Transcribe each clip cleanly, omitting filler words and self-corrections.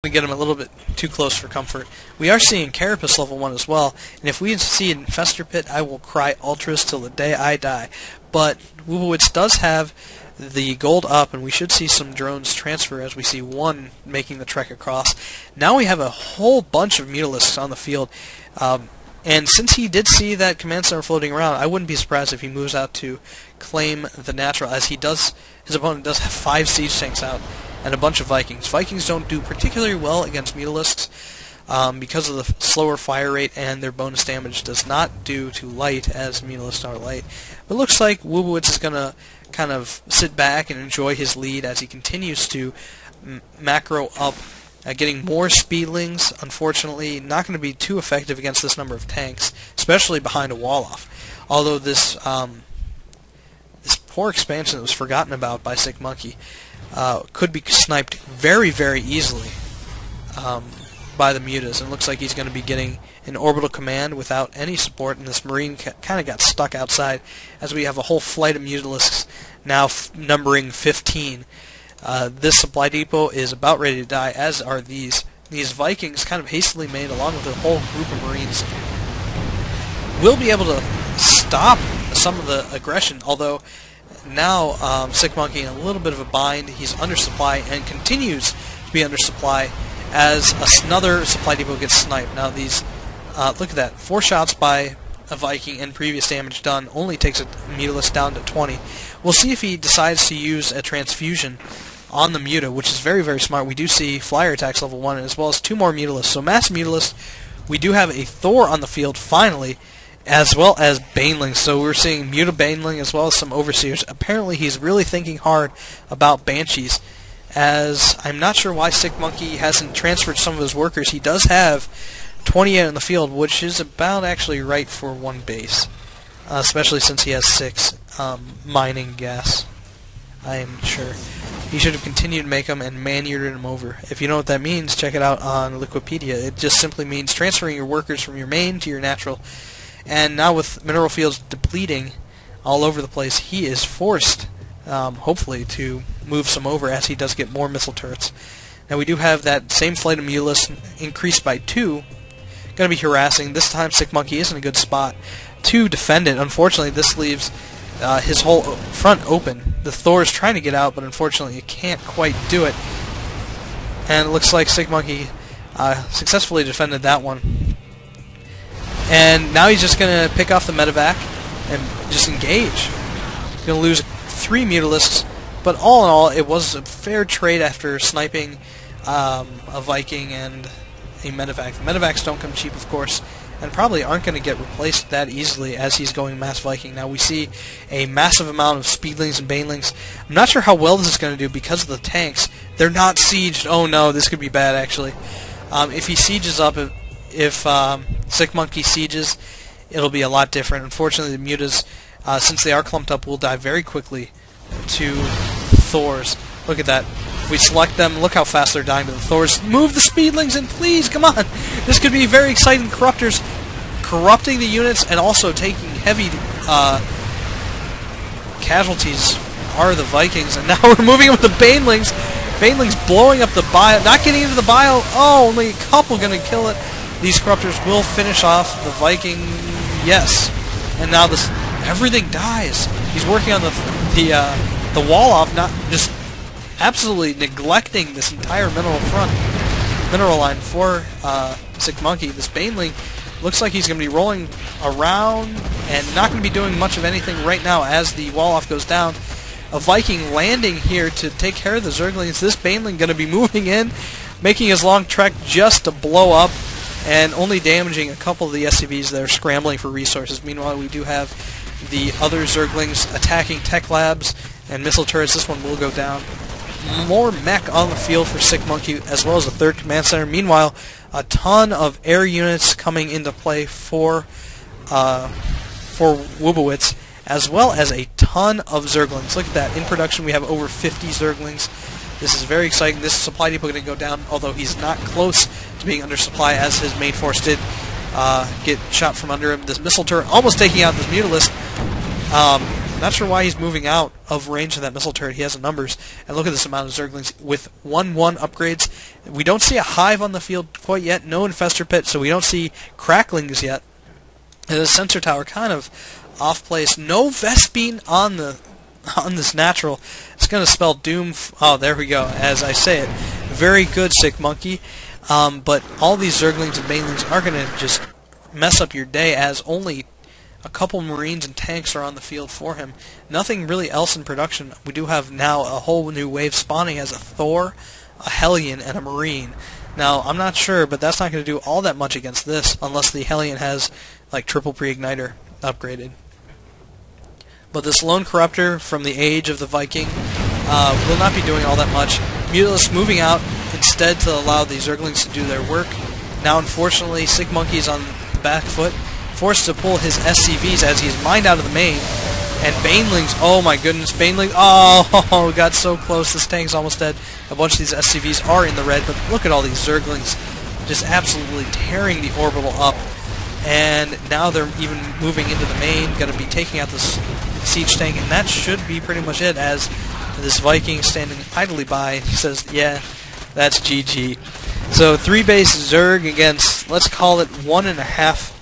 We get him a little bit too close for comfort. We are seeing Carapace level 1 as well, and if we see an Infestor Pit, I will cry ultras till the day I die. But Woobowiz does have the gold up, and we should see some drones transfer as we see one making the trek across. Now we have a whole bunch of Mutalisks on the field, and since he did see that command center floating around, I wouldn't be surprised if he moves out to claim the natural, as he does. His opponent does have 5 siege tanks out and a bunch of Vikings. Vikings don't do particularly well against Mutalisks because of the slower fire rate, and their bonus damage does not do to light as Mutalisks are light. But it looks like Woobowiz is going to kind of sit back and enjoy his lead as he continues to macro up, getting more speedlings. Unfortunately, not going to be too effective against this number of tanks, especially behind a wall-off. Although this poor expansion that was forgotten about by Sicmonkey could be sniped very, very easily by the Mutas. And it looks like he's going to be getting an orbital command without any support, and this Marine kind of got stuck outside as we have a whole flight of Mutalisks now numbering 15. This supply depot is about ready to die, as are these Vikings kind of hastily made along with a whole group of Marines. We'll be able to stop some of the aggression, although now Sicmonkey in a little bit of a bind. He's under supply and continues to be under supply as another supply depot gets sniped. Now these, look at that, 4 shots by a Viking and previous damage done only takes a Mutalisk down to 20. We'll see if he decides to use a transfusion on the Muta, which is very, very smart. We do see flyer attacks level 1 as well as 2 more Mutalisks. So mass Mutalisks, we do have a Thor on the field finally, as well as Banelings. So we're seeing Muta Baneling as well as some Overseers. Apparently he's really thinking hard about Banshees, as I'm not sure why Sicmonkey hasn't transferred some of his workers. He does have 28 in the field, which is about actually right for one base, especially since he has 6 mining gas. I am sure he should have continued to make them and man-eared them over. If you know what that means, check it out on Wikipedia. It just simply means transferring your workers from your main to your natural. And now with mineral fields depleting all over the place, he is forced, hopefully, to move some over as he does get more missile turrets. Now we do have that same flight of Mutalisks increased by 2. Going to be harassing. This time Sicmonkey is in a good spot to defend it. Unfortunately, this leaves his whole front open. The Thor is trying to get out, but unfortunately it can't quite do it. And it looks like Sicmonkey successfully defended that one. And now he's just going to pick off the medevac and just engage. He's going to lose 3 Mutalisks, but all in all, it was a fair trade after sniping a Viking and a medevac. The medevacs don't come cheap, of course, and probably aren't going to get replaced that easily as he's going mass Viking. Now we see a massive amount of Speedlings and Banelings. I'm not sure how well this is going to do because of the tanks. They're not sieged. Oh no, this could be bad actually. If he sieges up, if Sicmonkey sieges, it'll be a lot different. Unfortunately, the Mutas, since they are clumped up, will die very quickly to Thors. Look at that. If we select them, look how fast they're dying to the Thors. Move the Speedlings in, please, come on! This could be very exciting. Corruptors corrupting the units and also taking heavy casualties are the Vikings. And now we're moving with the Banelings. Banelings blowing up the bio, not getting into the bio. Oh, only a couple going to kill it. These Corruptors will finish off the Viking, yes. And now this, everything dies. He's working on the wall off, not just absolutely neglecting this entire mineral line for Sicmonkey. This Baneling looks like he's going to be rolling around and not going to be doing much of anything right now as the wall off goes down. A Viking landing here to take care of the Zerglings. This Baneling going to be moving in, making his long trek just to blow up, and only damaging a couple of the SCVs that are scrambling for resources. Meanwhile, we do have the other Zerglings attacking tech labs and missile turrets. This one will go down. More mech on the field for Sicmonkey, as well as a 3rd command center. Meanwhile, a ton of air units coming into play for Woobowiz, as well as a ton of Zerglings. Look at that. In production, we have over 50 Zerglings. This is very exciting. This supply depot going to go down, although he's not close to being under supply, as his main force did get shot from under him. This missile turret almost taking out this Mutalisk. Not sure why he's moving out of range of that missile turret. He has the numbers. And look at this amount of Zerglings with 1/1 upgrades. We don't see a hive on the field quite yet. No infestor pit, so we don't see cracklings yet. And the sensor tower kind of off place. No Vespene on this natural. It's going to spell doom. Oh, there we go. As I say it, very good, Sicmonkey. But all these Zerglings and Banelings are going to just mess up your day, as only a couple Marines and tanks are on the field for him. Nothing really else in production. We do have now a whole new wave spawning as a Thor, a Hellion, and a Marine. Now, I'm not sure, but that's not going to do all that much against this, unless the Hellion has, like, triple pre-igniter upgraded. But this Lone Corruptor from the age of the Viking will not be doing all that much. Mutalisk moving out instead to allow the Zerglings to do their work. Now, unfortunately, Sicmonkey's on the back foot, forced to pull his SCVs as he's mined out of the main. And Banelings, oh my goodness, Banelings, oh, we got so close, this tank's almost dead. A bunch of these SCVs are in the red, but look at all these Zerglings just absolutely tearing the orbital up. And now they're even moving into the main, going to be taking out this siege tank, and that should be pretty much it, as this Viking standing idly by, he says, yeah, that's GG. So 3 base Zerg against, let's call it 1.5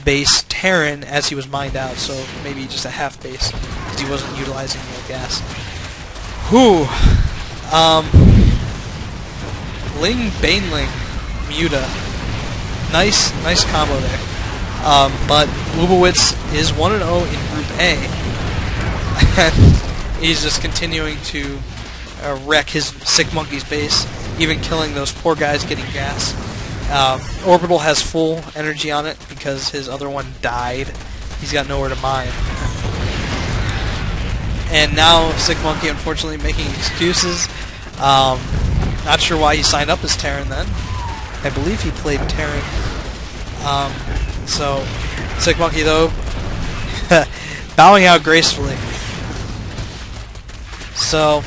base Terran, as he was mined out, so maybe just a half base, because he wasn't utilizing the gas. Whew. Ling Baneling Muta. Nice combo there. But Woobowiz is 1-0 in Group A. And he's just continuing to wreck his Sicmonkey's base, even killing those poor guys getting gas. Orbital has full energy on it because his other one died. He's got nowhere to mine. And now Sicmonkey, unfortunately, making excuses. Not sure why he signed up as Terran then. I believe he played Terran. So Sicmonkey, though, bowing out gracefully. So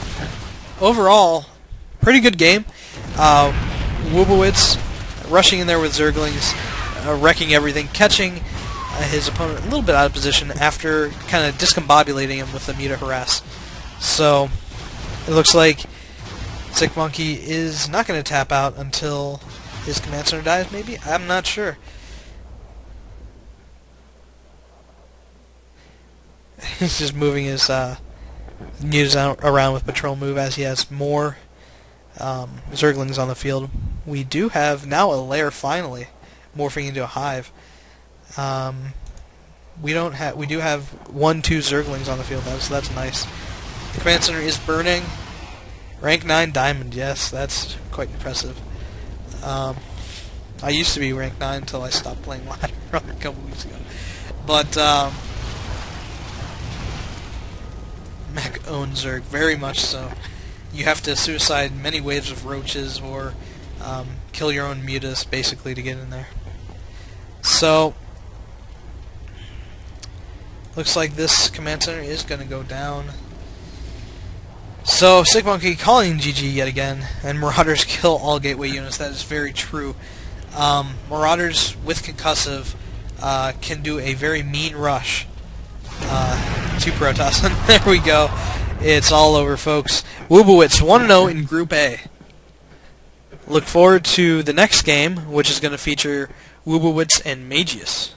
overall, pretty good game. Woobowiz rushing in there with Zerglings, wrecking everything, catching his opponent a little bit out of position after kind of discombobulating him with the Muta Harass. So it looks like Sicmonkey is not going to tap out until his command center dies, maybe? I'm not sure. He's just moving his Mutas around with patrol move as he has more Zerglings on the field. We do have now a lair finally morphing into a hive. We do have 1-2 Zerglings on the field though, so that's nice. The command center is burning. Rank 9 diamond, yes, that's quite impressive. I used to be rank 9 until I stopped playing ladder a couple weeks ago. But Mech owned Zerg, very much so. You have to suicide many waves of roaches or kill your own mutas, basically, to get in there. So, looks like this command center is going to go down. So, Sicmonkey calling GG yet again, and Marauders kill all gateway units. That is very true. Marauders with concussive can do a very mean rush to Protoss. And there we go. It's all over, folks. Woobowiz 1-0 in Group A. Look forward to the next game, which is going to feature Woobowiz and Magius.